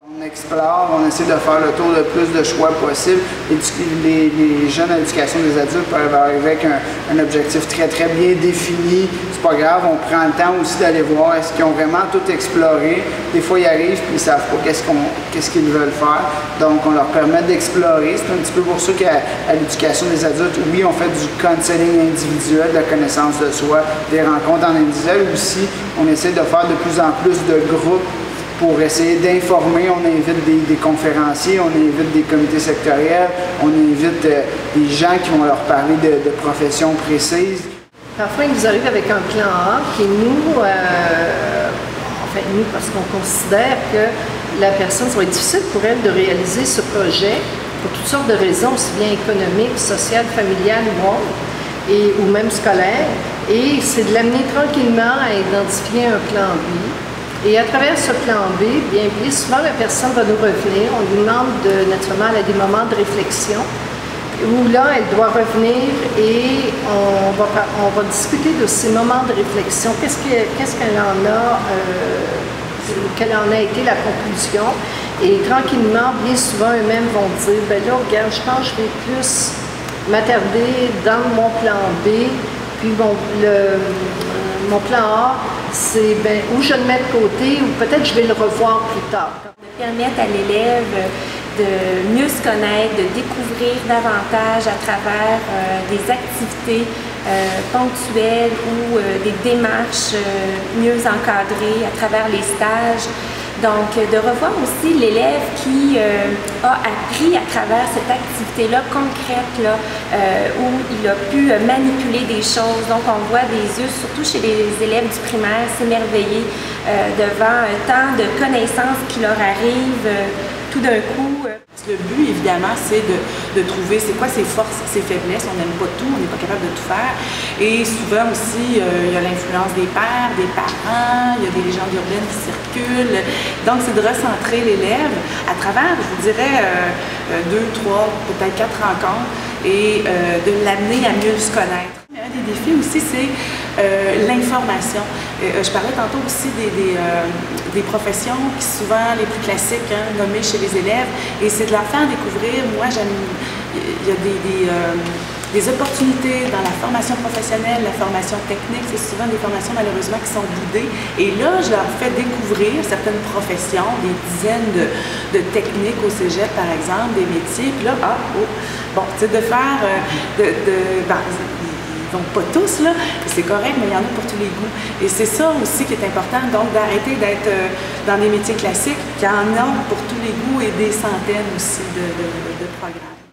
On explore, on essaie de faire le tour de plus de choix possible. Les jeunes à l'éducation des adultes peuvent arriver avec un objectif très bien défini. C'est pas grave, on prend le temps aussi d'aller voir est-ce qu'ils ont vraiment tout exploré. Des fois, ils arrivent et ils savent pas qu'est-ce qu'ils veulent faire. Donc, on leur permet d'explorer. C'est un petit peu pour ça qu'à l'éducation des adultes, oui, on fait du counseling individuel, de la connaissance de soi, des rencontres en individuel. Aussi, on essaie de faire de plus en plus de groupes pour essayer d'informer. On invite des conférenciers, on invite des comités sectoriels, on invite des gens qui vont leur parler de professions précises. Parfois, ils nous arrivent avec un plan A qui nous, nous, parce qu'on considère que la personne, ça va être difficile pour elle de réaliser ce projet pour toutes sortes de raisons, aussi bien économiques, sociales, familiales ou même scolaires. Et c'est de l'amener tranquillement à identifier un plan B. Et à travers ce plan B, bien souvent la personne va nous revenir. On lui demande naturellement, elle a des moments de réflexion où là, elle doit revenir et on va discuter de ces moments de réflexion. Qu'est-ce qu'elle en a, quelle en a été la conclusion. Et tranquillement, bien souvent, eux-mêmes vont dire, ben là, regarde, je pense que je vais plus m'attarder dans mon plan B. Puis bon, mon plan A, c'est où je le mets de côté ou peut-être je vais le revoir plus tard. De permettre à l'élève de mieux se connaître, de découvrir davantage à travers des activités ponctuelles ou des démarches mieux encadrées à travers les stages. Donc, de revoir aussi l'élève qui a appris à travers cette activité-là concrète, où il a pu manipuler des choses. Donc, on voit des yeux, surtout chez les élèves du primaire, s'émerveiller devant tant de connaissances qui leur arrivent tout d'un coup. Le but, évidemment, c'est de trouver c'est quoi ses forces, ses faiblesses. On n'aime pas tout, on n'est pas capable de tout faire. Et souvent aussi, il y a l'influence des pères, des parents, il y a des légendes urbaines qui circulent. Donc, c'est de recentrer l'élève à travers, je vous dirais, 2, 3, peut-être 4 rencontres et de l'amener à mieux se connaître. Un des défis aussi, c'est l'information. Je parlais tantôt aussi des professions qui sont souvent les plus classiques, nommées chez les élèves, et c'est de leur faire découvrir. Moi, il y a des opportunités dans la formation professionnelle, la formation technique. C'est souvent des formations malheureusement qui sont boudées. Et là, je leur fais découvrir certaines professions, des dizaines de techniques au cégep, par exemple, des métiers. Puis là, c'est de faire, donc pas tous, là, c'est correct, mais il y en a pour tous les goûts. Et c'est ça aussi qui est important, donc d'arrêter d'être dans des métiers classiques, qu'il y en a pour tous les goûts et des centaines aussi de programmes.